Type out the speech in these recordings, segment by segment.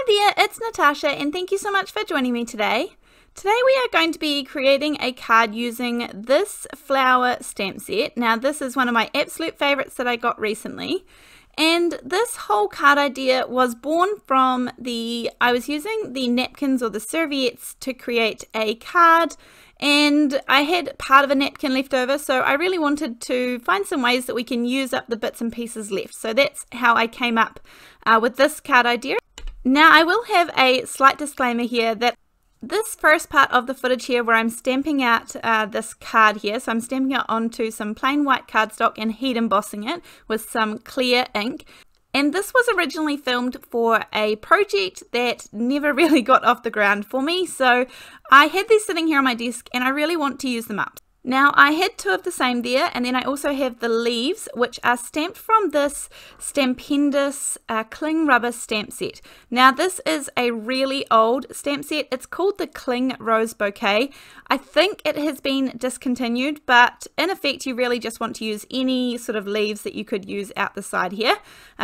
Hi there, it's Natasha and thank you so much for joining me today. Today we are going to be creating a card using this flower stamp set. Now this is one of my absolute favorites that I got recently. And this whole card idea was born from I was using the napkins or the serviettes to create a card, and I had part of a napkin left over, so I really wanted to find some ways that we can use up the bits and pieces left. So that's how I came up with this card idea. Now I will have a slight disclaimer here that this first part of the footage here where I'm stamping out this card here, so I'm stamping it onto some plain white cardstock and heat embossing it with some clear ink. And this was originally filmed for a project that never really got off the ground for me, so I had these sitting here on my desk and I really want to use them up. Now I had two of the same there, and then I also have the leaves, which are stamped from this Stampendous cling rubber stamp set. Now this is a really old stamp set. It's called the Cling Rose Bouquet. I think it has been discontinued, but in effect you really just want to use any sort of leaves that you could use out the side here,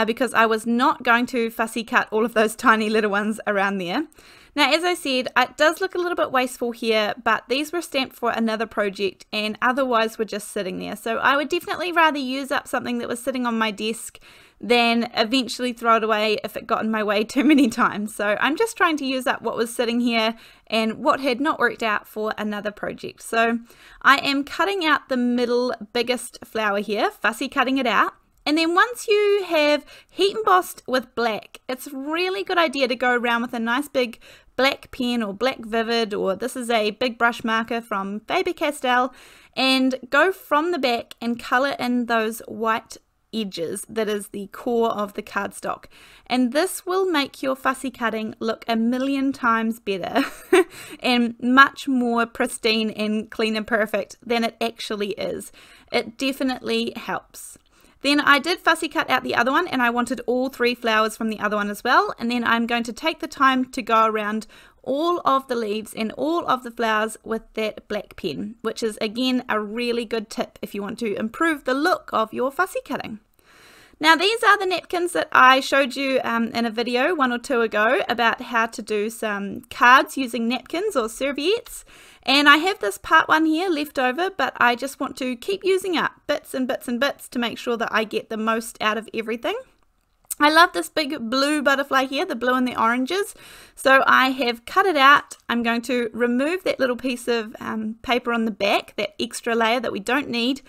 because I was not going to fussy cut all of those tiny little ones around there. Now, as I said, it does look a little bit wasteful here, but these were stamped for another project and otherwise were just sitting there. So I would definitely rather use up something that was sitting on my desk than eventually throw it away if it got in my way too many times. So I'm just trying to use up what was sitting here and what had not worked out for another project. So I am cutting out the middle biggest flower here, fussy cutting it out. And then once you have heat embossed with black, it's a really good idea to go around with a nice big black pen or black vivid, or this is a big brush marker from Faber-Castell, and go from the back and colour in those white edges that is the core of the cardstock. And this will make your fussy cutting look a million times better and much more pristine and clean and perfect than it actually is. It definitely helps. Then I did fussy cut out the other one, and I wanted all three flowers from the other one as well. And then I'm going to take the time to go around all of the leaves and all of the flowers with that black pen, which is again a really good tip if you want to improve the look of your fussy cutting. Now these are the napkins that I showed you in a video one or two ago about how to do some cards using napkins or serviettes. And I have this part one here left over, but I just want to keep using up bits and bits and bits to make sure that I get the most out of everything. I love this big blue butterfly here, the blue and the oranges. So I have cut it out. I'm going to remove that little piece of paper on the back, that extra layer that we don't need.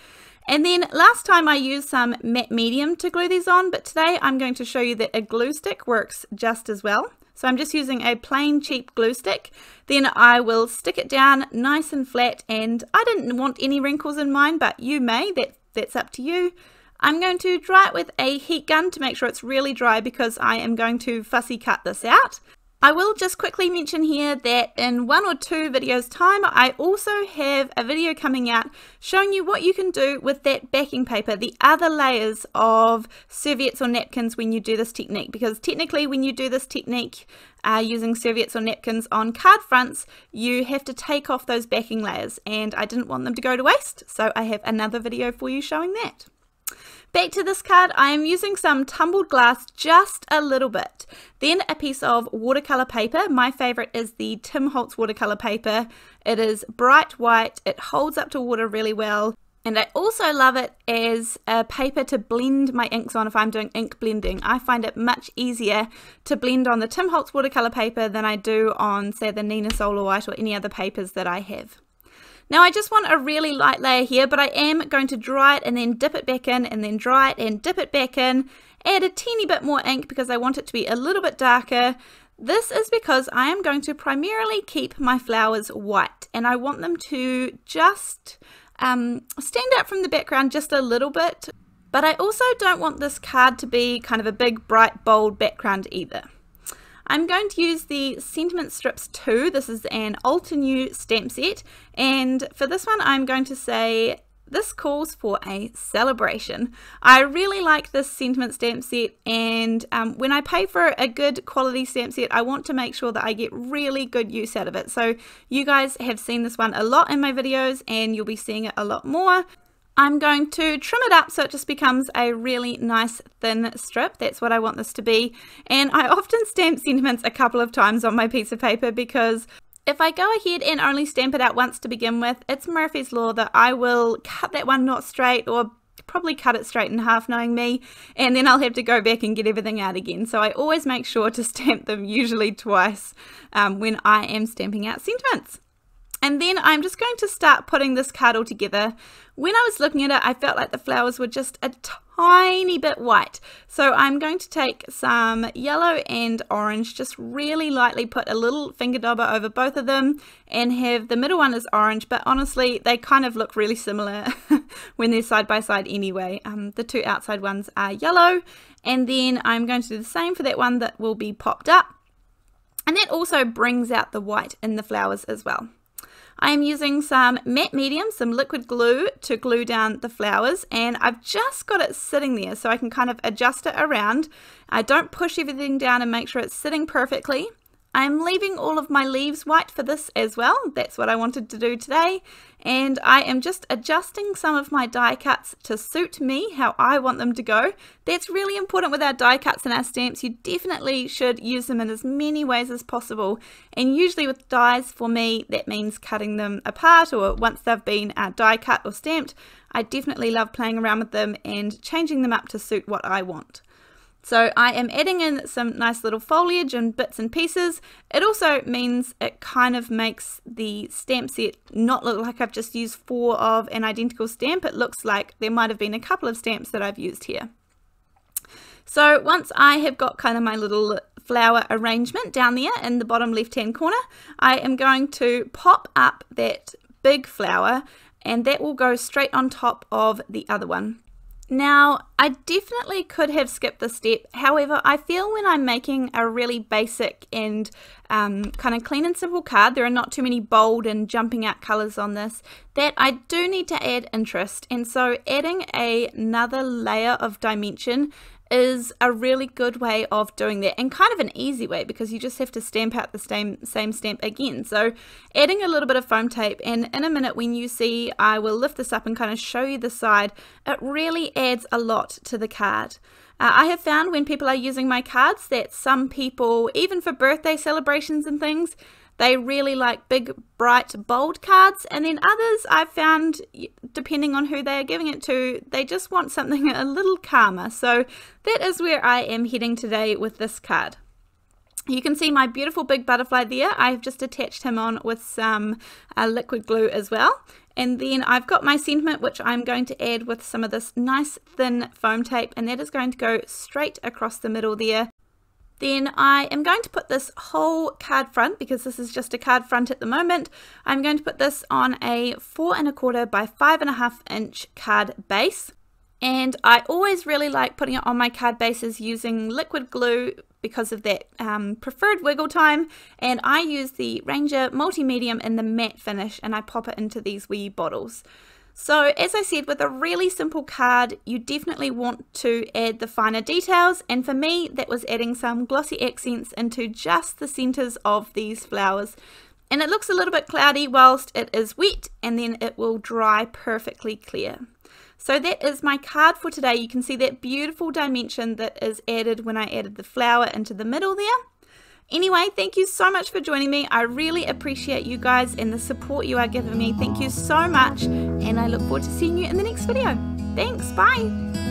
And then last time I used some matte medium to glue these on, but today I'm going to show you that a glue stick works just as well. So I'm just using a plain cheap glue stick. Then I will stick it down nice and flat, and I didn't want any wrinkles in mine, but you may, that's up to you. I'm going to dry it with a heat gun to make sure it's really dry because I am going to fussy cut this out. I will just quickly mention here that in 1 or 2 videos time I also have a video coming out showing you what you can do with that backing paper, the other layers of serviettes or napkins when you do this technique, because technically when you do this technique using serviettes or napkins on card fronts, you have to take off those backing layers, and I didn't want them to go to waste, so I have another video for you showing that. Back to this card, I am using some tumbled glass, just a little bit. Then a piece of watercolor paper. My favorite is the Holtz watercolor paper. It is bright white, it holds up to water really well, and I also love it as a paper to blend my inks on if I'm doing ink blending. I find it much easier to blend on the Holtz watercolor paper than I do on, say, the Nina Solar White or any other papers that I have. Now I just want a really light layer here, but I am going to dry it and then dip it back in, and then dry it and dip it back in, add a teeny bit more ink because I want it to be a little bit darker. This is because I am going to primarily keep my flowers white, and I want them to just stand out from the background just a little bit, but I also don't want this card to be kind of a big bright bold background either. I'm going to use the Sentiment Strips 2. This is an Altenew stamp set, and for this one I'm going to say this calls for a celebration. I really like this sentiment stamp set, and when I pay for a good quality stamp set I want to make sure that I get really good use out of it. So you guys have seen this one a lot in my videos and you'll be seeing it a lot more. I'm going to trim it up so it just becomes a really nice thin strip. That's what I want this to be. And I often stamp sentiments a couple of times on my piece of paper, because if I go ahead and only stamp it out once to begin with, it's Murphy's Law that I will cut that one not straight, or probably cut it straight in half, knowing me, and then I'll have to go back and get everything out again. So I always make sure to stamp them usually twice when I am stamping out sentiments. And then I'm just going to start putting this card all together. When I was looking at it, I felt like the flowers were just a tiny bit white. So I'm going to take some yellow and orange, just really lightly put a little finger dauber over both of them, and have the middle one is orange, but honestly, they kind of look really similar when they're side by side anyway. The two outside ones are yellow, and then I'm going to do the same for that one that will be popped up. And that also brings out the white in the flowers as well. I am using some matte medium, some liquid glue to glue down the flowers, and I've just got it sitting there so I can kind of adjust it around. I don't push everything down and make sure it's sitting perfectly. I'm leaving all of my leaves white for this as well. That's what I wanted to do today. And I am just adjusting some of my die cuts to suit me, how I want them to go. That's really important with our die cuts and our stamps. You definitely should use them in as many ways as possible. And usually with dies, for me, that means cutting them apart, or once they've been die cut or stamped, I definitely love playing around with them and changing them up to suit what I want. So I am adding in some nice little foliage and bits and pieces. It also means it kind of makes the stamp set not look like I've just used 4 of an identical stamp. It looks like there might have been a couple of stamps that I've used here. So once I have got kind of my little flower arrangement down there in the bottom left hand corner, I am going to pop up that big flower, and that will go straight on top of the other one. Now, I definitely could have skipped this step. However, I feel when I'm making a really basic and kind of clean and simple card, there are not too many bold and jumping out colors on this, that I do need to add interest. And so adding another layer of dimension is a really good way of doing that, and kind of an easy way, because you just have to stamp out the same stamp again. So adding a little bit of foam tape, and in a minute when you see, I will lift this up and kind of show you the side, it really adds a lot to the card. I have found when people are using my cards that some people, even for birthday celebrations and things, they really like big, bright, bold cards, and then others I've found, depending on who they are giving it to, they just want something a little calmer. So that is where I am heading today with this card. You can see my beautiful big butterfly there. I've just attached him on with some liquid glue as well. And then I've got my sentiment, which I'm going to add with some of this nice thin foam tape, and that is going to go straight across the middle there. Then I am going to put this whole card front, because this is just a card front at the moment, I'm going to put this on a 4 1/4 by 5 1/2 inch card base. And I always really like putting it on my card bases using liquid glue because of that preferred wiggle time. And I use the Ranger Multi-Medium in the matte finish, and I pop it into these wee bottles. So as I said, with a really simple card, you definitely want to add the finer details, and for me that was adding some glossy accents into just the centers of these flowers. And it looks a little bit cloudy whilst it is wet, and then it will dry perfectly clear. So that is my card for today. You can see that beautiful dimension that is added when I added the flower into the middle there. Anyway, thank you so much for joining me. I really appreciate you guys and the support you are giving me. Thank you so much, and I look forward to seeing you in the next video. Thanks, bye!